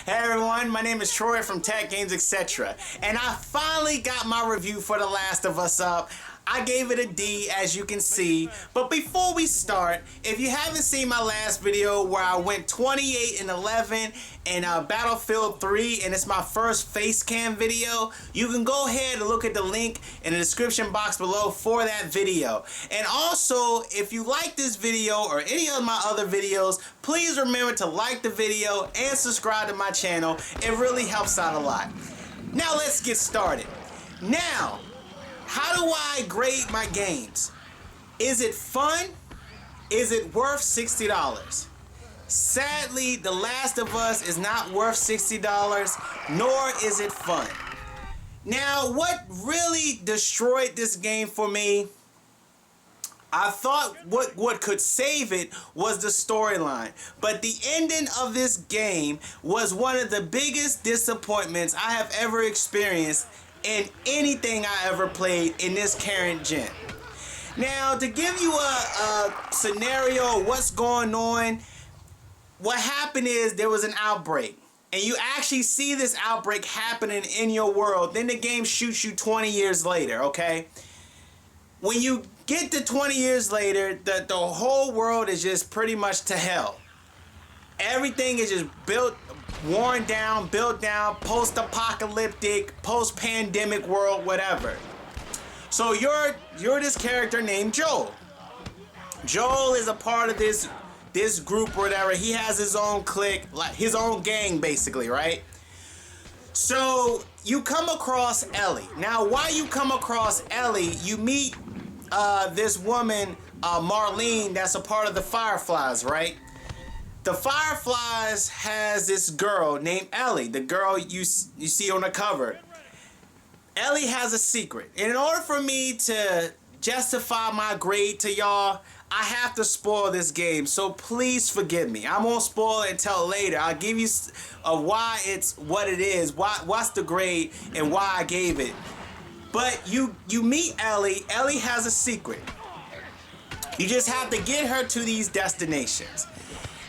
Hey everyone, my name is Troy from Tech Games Etc. And I finally got my review for The Last of Us up. I gave it a D, as you can see. But before we start, if you haven't seen my last video where I went 28-11 in Battlefield 3 and it's my first face cam video, you can go ahead and look at the link in the description box below for that video. And also, if you like this video or any of my other videos, please remember to like the video and subscribe to my channel. It really helps out a lot. Now let's get started. Now, how do I grade my games? Is it fun? Is it worth $60? Sadly, The Last of Us is not worth $60, nor is it fun. Now, what really destroyed this game for me, I thought what could save it was the storyline. But the ending of this game was one of the biggest disappointments I have ever experienced in anything I ever played in this current gen. Now, to give you a scenario of what's going on, what happened is there was an outbreak. And you actually see this outbreak happening in your world. Then the game shoots you 20 years later, okay? When you get to 20 years later, the whole world is just pretty much to hell. Everything is just built, worn down, built down, post-apocalyptic, post-pandemic world, whatever. So you're this character named Joel. Joel is a part of this group or whatever. He has his own clique, like his own gang basically, right? So you come across Ellie. Now while you come across Ellie, you meet this woman, Marlene, that's a part of the Fireflies, right? The Fireflies has this girl named Ellie, the girl you see on the cover. Ellie has a secret. And in order for me to justify my grade to y'all, I have to spoil this game. So please forgive me. I won't spoil it until later. I'll give you why it's what it is, what's the grade, and why I gave it. But you meet Ellie. Ellie has a secret. You just have to get her to these destinations.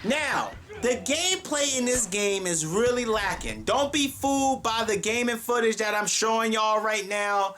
Now, the gameplay in this game is really lacking. Don't be fooled by the gaming footage that I'm showing y'all right now.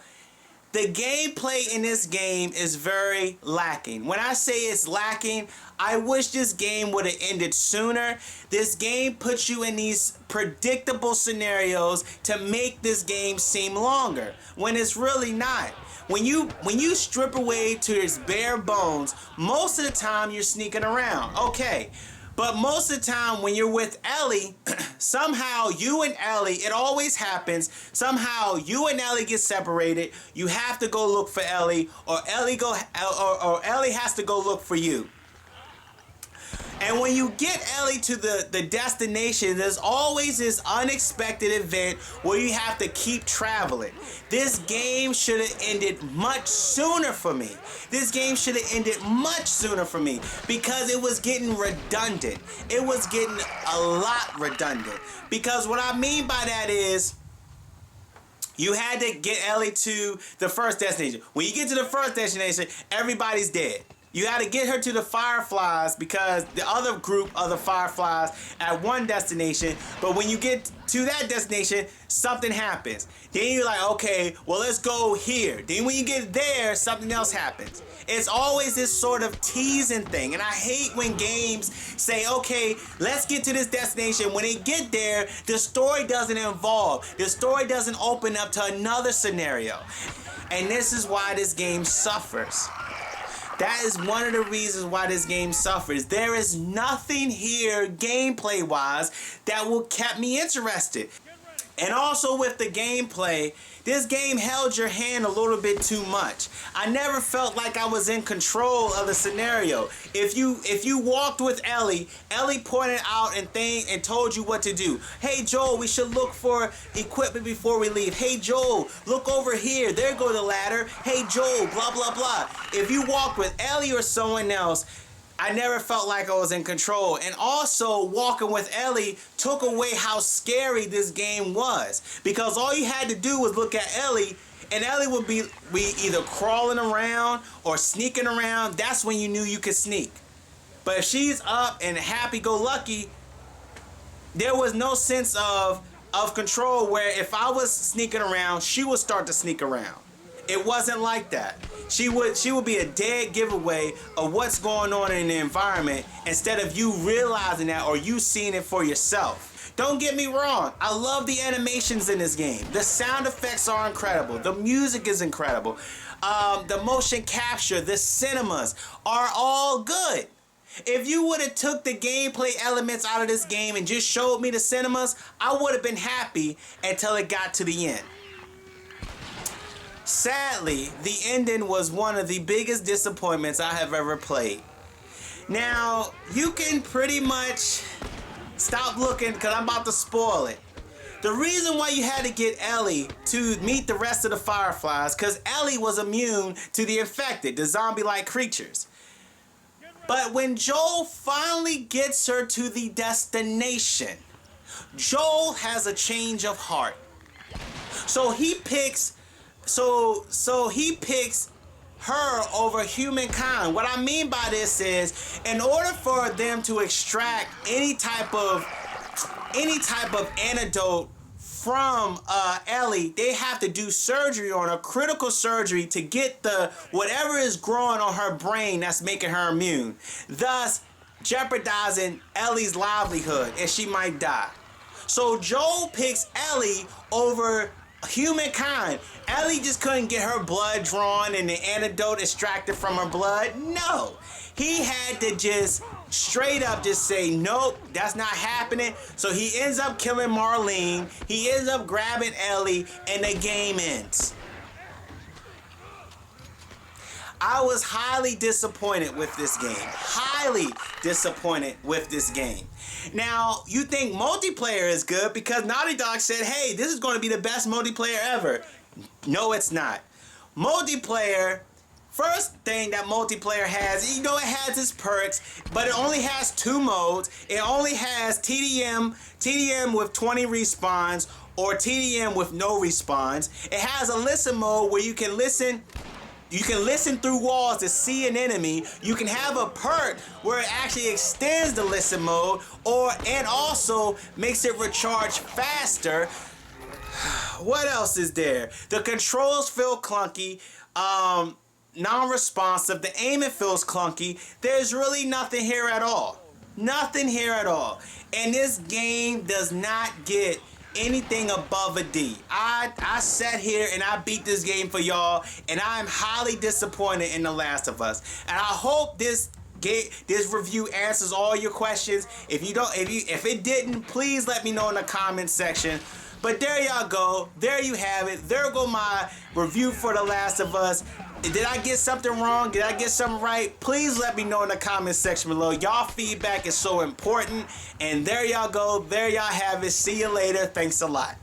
The gameplay in this game is very lacking. When I say it's lacking, I wish this game would have ended sooner. This game puts you in these predictable scenarios to make this game seem longer, when it's really not. When you strip away to its bare bones, most of the time you're sneaking around. Okay. But most of the time when you're with Ellie, somehow you and Ellie, it always happens, somehow you and Ellie get separated, you have to go look for Ellie, or Ellie has to go look for you. And when you get Ellie to the destination, there's always this unexpected event where you have to keep traveling. This game should have ended much sooner for me. This game should have ended much sooner for me because it was getting redundant. It was getting a lot redundant. Because what I mean by that is, you had to get Ellie to the first destination. When you get to the first destination, everybody's dead. You got to get her to the Fireflies because the other group of the Fireflies at one destination. But when you get to that destination, something happens. Then you're like, okay, well, let's go here. Then when you get there, something else happens. It's always this sort of teasing thing. And I hate when games say, okay, let's get to this destination. When they get there, the story doesn't evolve. The story doesn't open up to another scenario. And this is why this game suffers. That is one of the reasons why this game suffers. There is nothing here gameplay-wise that will keep me interested. And also with the gameplay, this game held your hand a little bit too much. I never felt like I was in control of the scenario. If you walked with Ellie, Ellie pointed out and told you what to do. Hey Joel, we should look for equipment before we leave. Hey Joel, look over here. There go the ladder. Hey Joel, blah blah blah. If you walked with Ellie or someone else, I never felt like I was in control. And also, walking with Ellie took away how scary this game was. Because all you had to do was look at Ellie, and Ellie would be either crawling around or sneaking around. That's when you knew you could sneak. But if she's up and happy-go-lucky, there was no sense of control where if I was sneaking around, she would start to sneak around. It wasn't like that. She would be a dead giveaway of what's going on in the environment instead of you realizing that or you seeing it for yourself. Don't get me wrong, I love the animations in this game. The sound effects are incredible. The music is incredible. The motion capture, the cinemas are all good. If you would have took the gameplay elements out of this game and just showed me the cinemas, I would have been happy until it got to the end. Sadly, the ending was one of the biggest disappointments I have ever played. Now, you can pretty much stop looking because I'm about to spoil it. The reason why you had to get Ellie to meet the rest of the Fireflies because Ellie was immune to the infected, the zombie-like creatures. But when Joel finally gets her to the destination, Joel has a change of heart. So he picks her over humankind. What I mean by this is, in order for them to extract any type of antidote from Ellie, they have to do surgery on her, critical surgery, to get the whatever is growing on her brain that's making her immune, thus jeopardizing Ellie's livelihood and she might die. So Joel picks Ellie over humankind. Ellie just couldn't get her blood drawn and the antidote extracted from her blood. No. He had to just straight up just say, nope, that's not happening. So he ends up killing Marlene. He ends up grabbing Ellie and the game ends. I was highly disappointed with this game. Highly disappointed with this game. Now, you think multiplayer is good because Naughty Dog said, hey, this is going to be the best multiplayer ever. No, it's not. Multiplayer, first thing that multiplayer has, it has its perks, but it only has 2 modes. It only has TDM with 20 respawns or TDM with no respawns. It has a listen mode where you can listen through walls to see an enemy. You can have a perk where it actually extends the listen mode and also makes it recharge faster. What else is there? The controls feel clunky, non-responsive. The aiming feels clunky. There's really nothing here at all. Nothing here at all. And this game does not get anything above a D. I sat here and I beat this game for y'all, and I'm highly disappointed in The Last of Us. And I hope this review answers all your questions. If it didn't, please let me know in the comment section. But there y'all go. There you have it. There go my review for The Last of Us. Did I get something wrong? Did I get something right? Please let me know in the comment section below. Y'all feedback is so important. And there y'all go. There y'all have it. See you later. Thanks a lot.